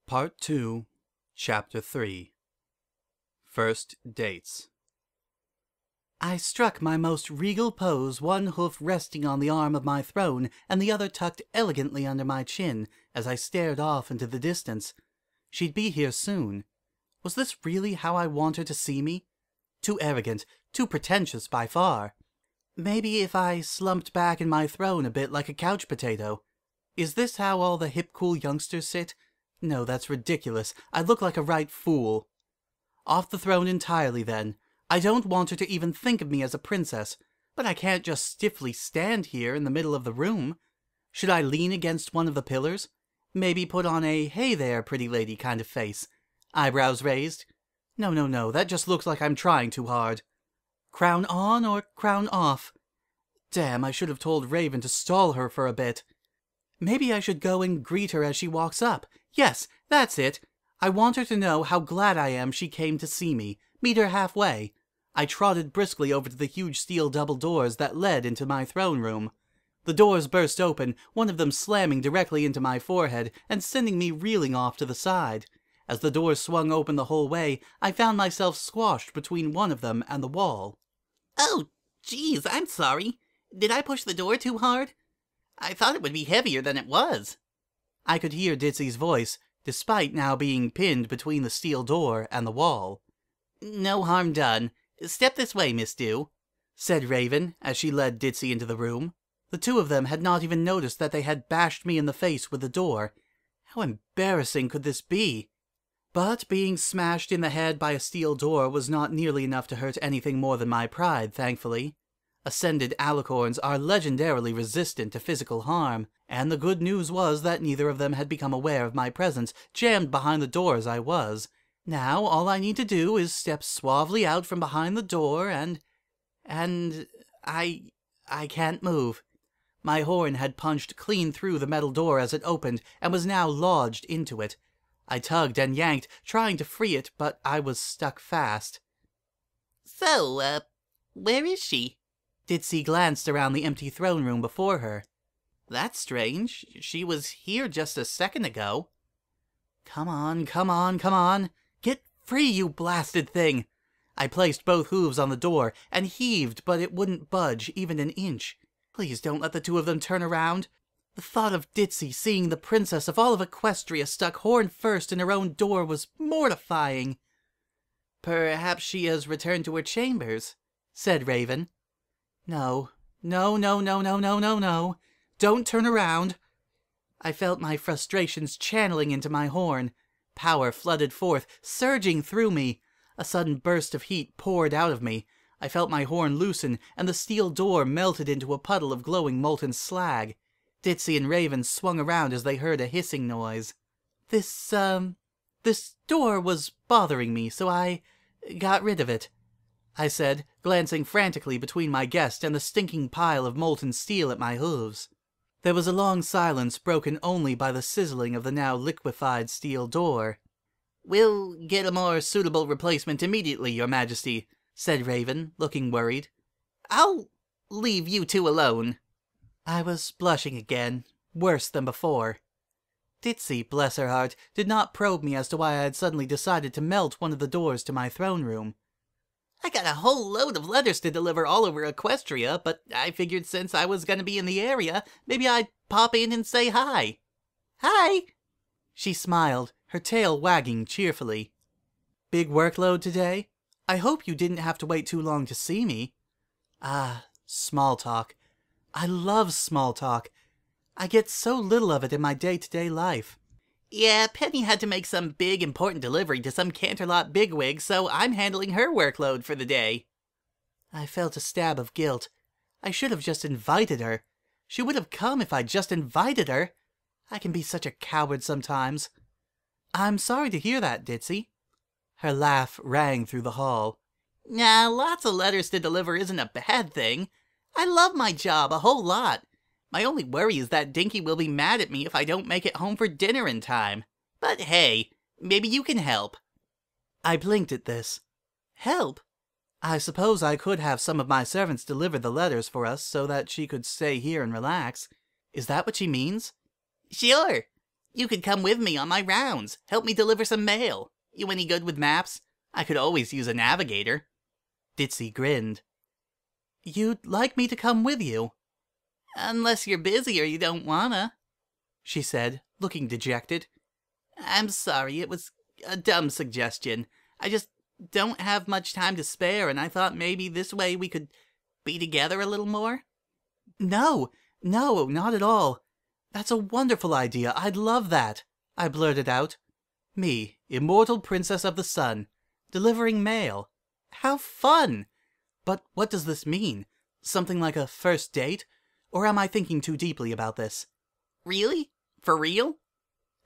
Part 2, Chapter 3. First Dates. I struck my most regal pose, one hoof resting on the arm of my throne and the other tucked elegantly under my chin, as I stared off into the distance. She'd be here soon. Was this really how I want her to see me? Too arrogant, too pretentious by far. Maybe if I slumped back in my throne a bit like a couch potato. Is this how all the hip cool youngsters sit? No, that's ridiculous. I look like a right fool. Off the throne entirely, then. I don't want her to even think of me as a princess, but I can't just stiffly stand here in the middle of the room. Should I lean against one of the pillars? Maybe put on a "hey there, pretty lady" kind of face. Eyebrows raised? No, that just looks like I'm trying too hard. Crown on or crown off? Damn, I should have told Raven to stall her for a bit. Maybe I should go and greet her as she walks up. Yes, that's it. I want her to know how glad I am she came to see me. Meet her halfway. I trotted briskly over to the huge steel double doors that led into my throne room. The doors burst open, one of them slamming directly into my forehead and sending me reeling off to the side. As the doors swung open the whole way, I found myself squashed between one of them and the wall. Oh, geez, I'm sorry. Did I push the door too hard? I thought it would be heavier than it was. I could hear Ditzy's voice, despite now being pinned between the steel door and the wall. No harm done. Step this way, Miss Dew, said Raven as she led Ditzy into the room. The two of them had not even noticed that they had bashed me in the face with the door. How embarrassing could this be? But being smashed in the head by a steel door was not nearly enough to hurt anything more than my pride, thankfully. Ascended alicorns are legendarily resistant to physical harm, and the good news was that neither of them had become aware of my presence, jammed behind the door as I was. Now all I need to do is step suavely out from behind the door and I can't move. My horn had punched clean through the metal door as it opened and was now lodged into it. I tugged and yanked, trying to free it, but I was stuck fast. So, where is she? Ditzy glanced around the empty throne room before her. That's strange. She was here just a second ago. Come on. Get free, you blasted thing. I placed both hooves on the door and heaved, but it wouldn't budge even an inch. Please don't let the two of them turn around. The thought of Ditzy seeing the princess of all of Equestria stuck horn first in her own door was mortifying. Perhaps she has returned to her chambers, said Raven. No. Don't turn around. I felt my frustrations channeling into my horn. Power flooded forth, surging through me. A sudden burst of heat poured out of me. I felt my horn loosen, and the steel door melted into a puddle of glowing molten slag. Ditzy and Raven swung around as they heard a hissing noise. This door was bothering me, so I got rid of it, I said, glancing frantically between my guest and the stinking pile of molten steel at my hooves. There was a long silence, broken only by the sizzling of the now liquefied steel door. "We'll get a more suitable replacement immediately, Your Majesty," said Raven, looking worried. "I'll leave you two alone." I was blushing again, worse than before. Ditzy, bless her heart, did not probe me as to why I had suddenly decided to melt one of the doors to my throne room. "I got a whole load of letters to deliver all over Equestria, but I figured since I was going to be in the area, maybe I'd pop in and say hi." "Hi!" She smiled, her tail wagging cheerfully. "Big workload today? I hope you didn't have to wait too long to see me." Ah, small talk. I love small talk. I get so little of it in my day-to-day life. "Yeah, Penny had to make some big, important delivery to some Canterlot bigwig, so I'm handling her workload for the day." I felt a stab of guilt. I should have just invited her. She would have come if I'd just invited her. I can be such a coward sometimes. "I'm sorry to hear that, Ditzy." Her laugh rang through the hall. "Nah, lots of letters to deliver isn't a bad thing. I love my job a whole lot. My only worry is that Dinky will be mad at me if I don't make it home for dinner in time. But hey, maybe you can help." I blinked at this. Help? I suppose I could have some of my servants deliver the letters for us so that she could stay here and relax. Is that what she means? "Sure. You could come with me on my rounds, help me deliver some mail. You any good with maps? I could always use a navigator. Ditzy grinned. You'd like me to come with you? Unless you're busy or you don't wanna, she said, looking dejected. I'm sorry, it was a dumb suggestion. I just don't have much time to spare, and I thought maybe this way we could be together a little more. No, not at all. That's a wonderful idea. I'd love that, I blurted out. Me, immortal princess of the sun, delivering mail. How fun! But what does this mean? Something like a first date? Or am I thinking too deeply about this? Really? For real?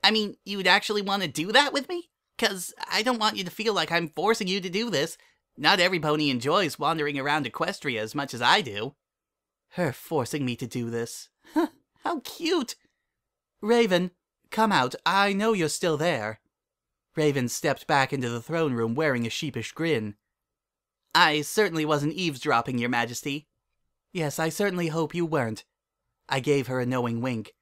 I mean, you'd actually want to do that with me? 'Cause I don't want you to feel like I'm forcing you to do this. Not every pony enjoys wandering around Equestria as much as I do. Her forcing me to do this. How cute! Raven, come out. I know you're still there. Raven stepped back into the throne room wearing a sheepish grin. I certainly wasn't eavesdropping, Your Majesty. Yes, I certainly hope you weren't. I gave her a knowing wink.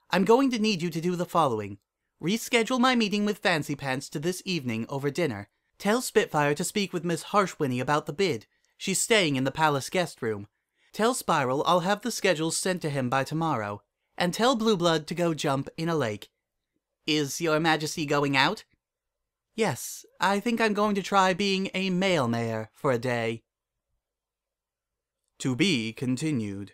I'm going to need you to do the following. Reschedule my meeting with Fancy Pants to this evening over dinner. Tell Spitfire to speak with Miss Harshwhinny about the bid. She's staying in the palace guest room. Tell Spiral I'll have the schedules sent to him by tomorrow. And tell Blueblood to go jump in a lake. Is Your Majesty going out? Yes, I think I'm going to try being a male mayor for a day. To be continued.